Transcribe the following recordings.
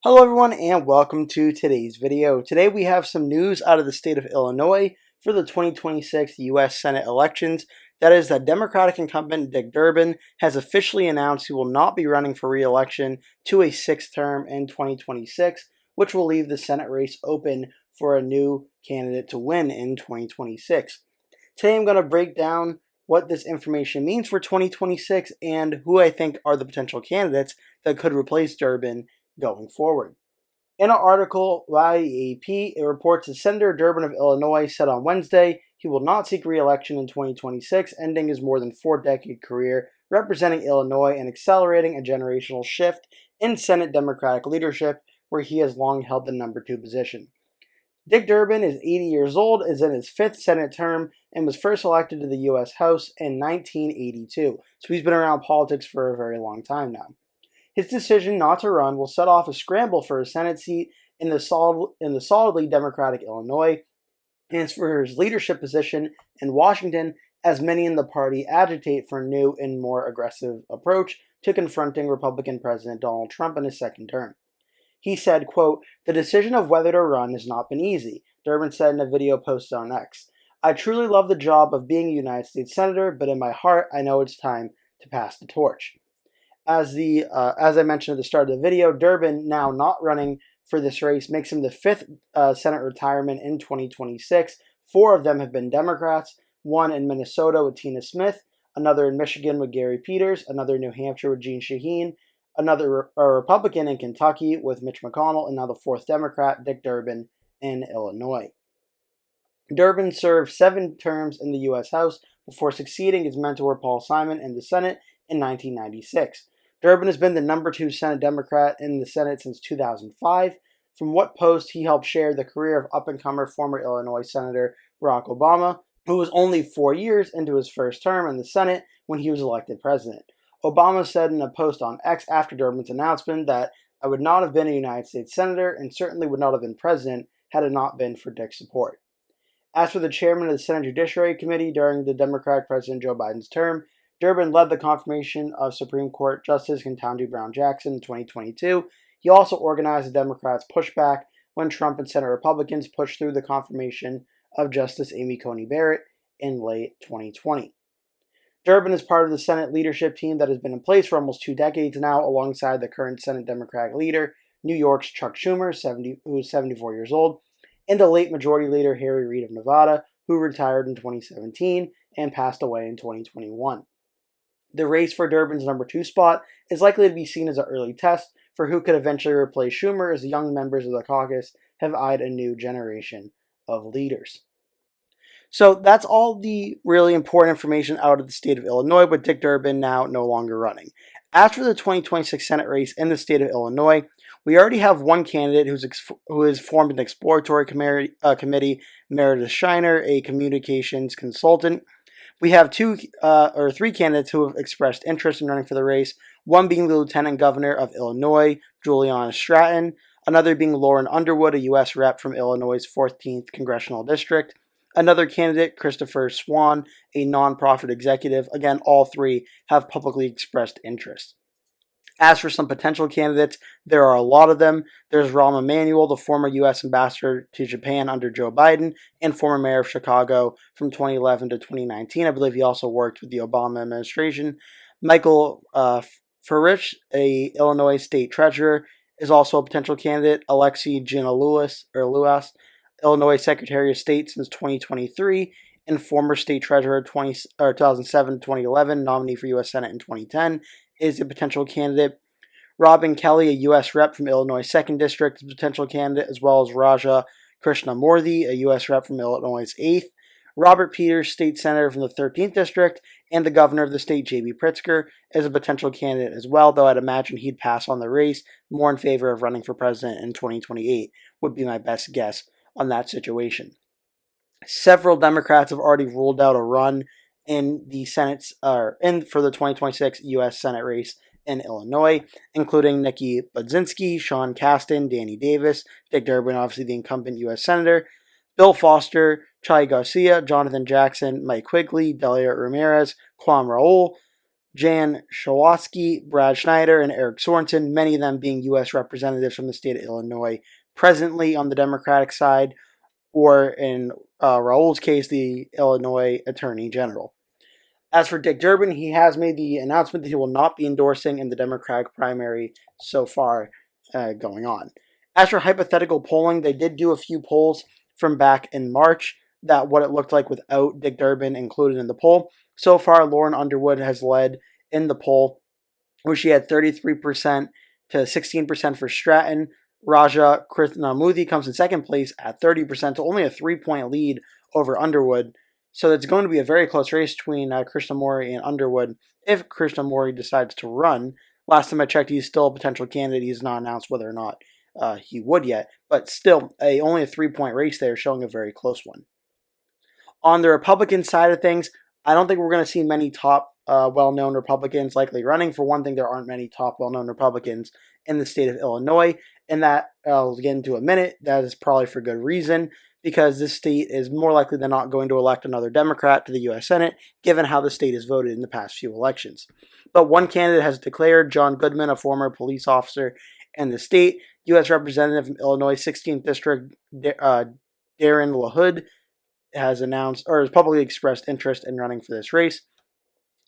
Hello everyone and welcome to today's video. Today we have some news out of the state of Illinois for the 2026 U.S. Senate elections. That is that Democratic incumbent Dick Durbin has officially announced he will not be running for re-election to a sixth term in 2026, which will leave the Senate race open for a new candidate to win in 2026. Today I'm going to break down what this information means for 2026 and who I think are the potential candidates that could replace Durbin going forward. In an article by the AP, it reports that Senator Durbin of Illinois said on Wednesday he will not seek re-election in 2026, ending his more than four-decade career representing Illinois and accelerating a generational shift in Senate Democratic leadership, where he has long held the number 2 position. Dick Durbin is 80 years old, is in his 5th Senate term, and was first elected to the U.S. House in 1982, so he's been around politics for a very long time now. His decision not to run will set off a scramble for a Senate seat in the solidly Democratic Illinois, and for his leadership position in Washington, as many in the party agitate for a new and more aggressive approach to confronting Republican President Donald Trump in his second term. He said, quote, "The decision of whether to run has not been easy," Durbin said in a video posted on X. "I truly love the job of being a United States Senator, but in my heart, I know it's time to pass the torch." As I mentioned at the start of the video, Durbin, now not running for this race, makes him the 5th Senate retirement in 2026. 4 of them have been Democrats, one in Minnesota with Tina Smith, another in Michigan with Gary Peters, another in New Hampshire with Jeanne Shaheen, another Republican in Kentucky with Mitch McConnell, and now the 4th Democrat, Dick Durbin, in Illinois. Durbin served 7 terms in the U.S. House before succeeding his mentor Paul Simon in the Senate in 1996. Durbin has been the number 2 Senate Democrat in the Senate since 2005. From what post he helped share the career of up-and-comer former Illinois Senator Barack Obama, who was only 4 years into his first term in the Senate when he was elected president. Obama said in a post on X after Durbin's announcement that, "I would not have been a United States Senator and certainly would not have been president had it not been for Dick's support." As for the chairman of the Senate Judiciary Committee during the Democratic President Joe Biden's term, Durbin led the confirmation of Supreme Court Justice Ketanji Brown Jackson in 2022. He also organized the Democrats' pushback when Trump and Senate Republicans pushed through the confirmation of Justice Amy Coney Barrett in late 2020. Durbin is part of the Senate leadership team that has been in place for almost 2 decades now, alongside the current Senate Democratic leader, New York's Chuck Schumer, who is 74 years old, and the late Majority Leader Harry Reid of Nevada, who retired in 2017 and passed away in 2021. The race for Durbin's number 2 spot is likely to be seen as an early test for who could eventually replace Schumer, as the young members of the caucus have eyed a new generation of leaders. So that's all the really important information out of the state of Illinois, with Dick Durbin now no longer running. As for the 2026 Senate race in the state of Illinois, we already have one candidate who has formed an exploratory committee, Meredith Shiner, a communications consultant. We have 3 candidates who have expressed interest in running for the race, one being the Lieutenant Governor of Illinois, Juliana Stratton, another being Lauren Underwood, a U.S. Rep from Illinois' 14th Congressional District, another candidate, Christopher Swan, a nonprofit executive. Again, all 3 have publicly expressed interest. As for some potential candidates, there are a lot of them. There's Rahm Emanuel, the former U.S. ambassador to Japan under Joe Biden and former mayor of Chicago from 2011 to 2019. I believe he also worked with the Obama administration. Michael Furich, a Illinois state treasurer, is also a potential candidate. Alexi Giannoulias, Illinois Secretary of State since 2023 and former state treasurer 2007 to 2011, nominee for U.S. Senate in 2010, is a potential candidate. Robin Kelly, a U.S. Rep from Illinois 2nd District, is a potential candidate, as well as Raja Krishnamurthy, a U.S. Rep from Illinois' 8th. Robert Peters, State Senator from the 13th District, and the Governor of the state, J.B. Pritzker, is a potential candidate as well, though I'd imagine he'd pass on the race, more in favor of running for president in 2028, would be my best guess on that situation. Several Democrats have already ruled out a run in the Senate's for the 2026 U.S. Senate race in Illinois, including Nikki Budzinski, Sean Casten, Danny Davis, Dick Durbin, obviously the incumbent U.S. Senator, Bill Foster, Chai Garcia, Jonathan Jackson, Mike Quigley, Delia Ramirez, Kwame Raoul, Jan Schawski, Brad Schneider, and Eric Sorensen, many of them being U.S. representatives from the state of Illinois, presently on the Democratic side, or in Raul's case, the Illinois Attorney General. As for Dick Durbin, he has made the announcement that he will not be endorsing in the Democratic primary so far going on. As for hypothetical polling, they did do a few polls from back in March that what it looked like without Dick Durbin included in the poll. So far, Lauren Underwood has led in the poll, where she had 33% to 16% for Stratton. Raja Krishnamurthy comes in second place at 30%, to only a 3-point lead over Underwood. So it's going to be a very close race between Krishnamurthy and Underwood if Krishnamurthy decides to run. Last time I checked, he's still a potential candidate. He's not announced whether or not he would yet, but still only a 3-point race there, showing a very close one. On the Republican side of things, I don't think we're going to see many top well-known Republicans likely running. For one thing, there aren't many top well-known Republicans in the state of Illinois, and that I'll get into in a minute. That is probably for good reason, because this state is more likely than not going to elect another Democrat to the U.S. Senate, given how the state has voted in the past few elections. But one candidate has declared, John Goodman, a former police officer in the state, U.S. Representative from Illinois 16th District, Darren LaHood, has announced or has publicly expressed interest in running for this race.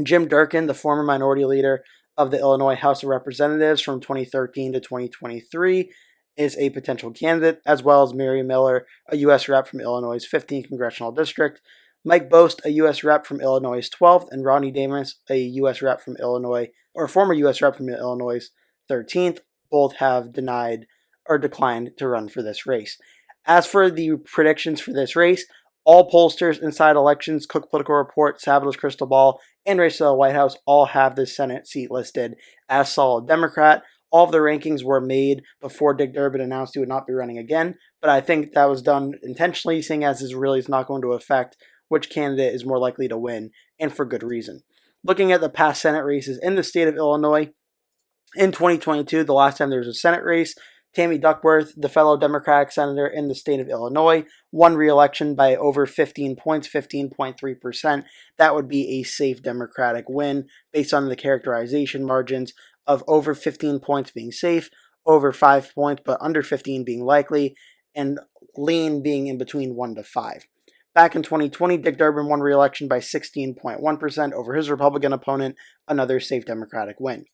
Jim Durkin, the former minority leader of the Illinois House of Representatives from 2013 to 2023, is a potential candidate, as well as Mary Miller, a U.S. rep from Illinois' 15th Congressional District, Mike Bost, a U.S. rep from Illinois' 12th, and Ronnie Damas, a U.S. rep from Illinois, or former U.S. rep from Illinois' 13th. Both have denied or declined to run for this race. As for the predictions for this race, all pollsters, Inside Elections, Cook Political Report, Sabatos Crystal Ball, and Race to the White House all have this Senate seat listed as solid Democrat. All of the rankings were made before Dick Durbin announced he would not be running again, but I think that was done intentionally, seeing as this really is not going to affect which candidate is more likely to win, and for good reason. Looking at the past Senate races in the state of Illinois, in 2022, the last time there was a Senate race, Tammy Duckworth, the fellow Democratic senator in the state of Illinois, won re-election by over 15 points, 15.3%. That would be a safe Democratic win based on the characterization margins of over 15 points being safe, over 5 points but under 15 being likely, and lean being in between 1 to 5. Back in 2020, Dick Durbin won re-election by 16.1% over his Republican opponent, another safe Democratic win.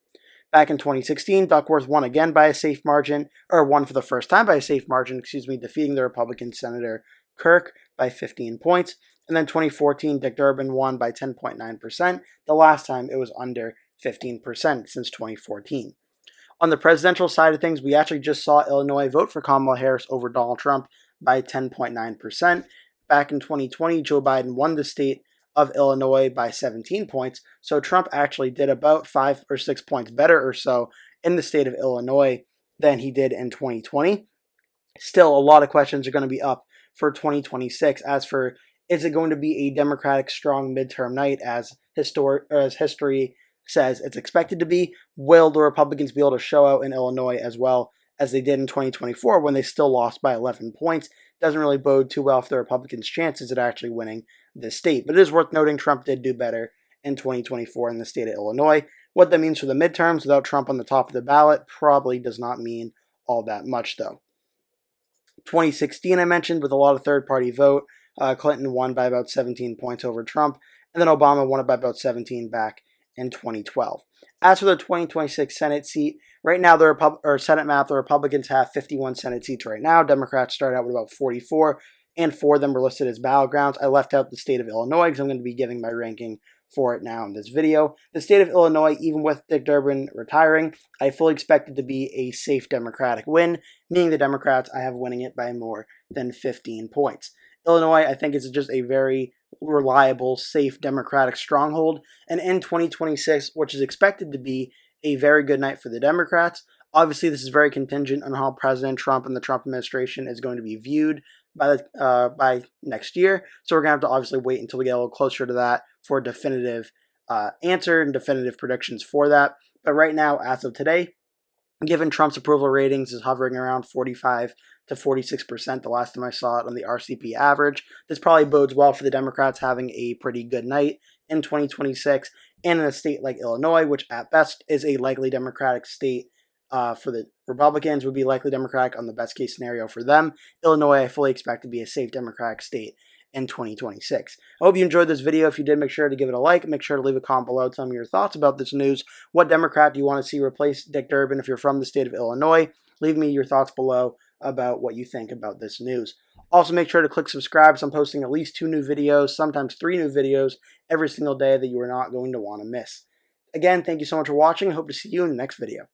Back in 2016, Duckworth won again by a safe margin, or won for the first time by a safe margin, defeating the Republican Senator Kirk by 15 points. And then 2014, Dick Durbin won by 10.9%, the last time it was under 15% since 2014. On the presidential side of things, we actually just saw Illinois vote for Kamala Harris over Donald Trump by 10.9%. Back in 2020, Joe Biden won the state of Illinois by 17 points. So Trump actually did about 5 or 6 points better or so in the state of Illinois than he did in 2020. Still, a lot of questions are going to be up for 2026. As for, is it going to be a Democratic strong midterm night as history says it's expected to be? Will the Republicans be able to show out in Illinois as well as they did in 2024 when they still lost by 11 points? Doesn't really bode too well for the Republicans' chances at actually winning this state. But it is worth noting Trump did do better in 2024 in the state of Illinois. What that means for the midterms without Trump on the top of the ballot probably does not mean all that much, though. 2016, I mentioned, with a lot of third-party vote, Clinton won by about 17 points over Trump, and then Obama won it by about 17 back in 2012. As for the 2026 Senate seat, right now, Senate map, the Republicans have 51 Senate seats right now. Democrats start out with about 44, and 4 of them were listed as battlegrounds. I left out the state of Illinois because I'm going to be giving my ranking for it now in this video. The state of Illinois, even with Dick Durbin retiring, I fully expect it to be a safe Democratic win, meaning the Democrats, I have winning it by more than 15 points. Illinois, I think, is just a very reliable, safe Democratic stronghold, and in 2026, which is expected to be a very good night for the Democrats. Obviously, this is very contingent on how President Trump and the Trump administration is going to be viewed by next year. So we're going to have to obviously wait until we get a little closer to that for a definitive answer and definitive predictions for that. But right now, as of today, given Trump's approval ratings is hovering around 45 to 46% the last time I saw it on the RCP average, this probably bodes well for the Democrats having a pretty good night in 2026. and in a state like Illinois, which at best is a likely Democratic state for the Republicans, would be likely Democratic on the best case scenario for them. Illinois, I fully expect to be a safe Democratic state in 2026. I hope you enjoyed this video. If you did, make sure to give it a like. Make sure to leave a comment below. Tell me your thoughts about this news. What Democrat do you want to see replace Dick Durbin if you're from the state of Illinois? Leave me your thoughts below about what you think about this news. Also, make sure to click subscribe. So I'm posting at least 2 new videos, sometimes 3 new videos every single day that you are not going to want to miss. Again, thank you so much for watching. I hope to see you in the next video.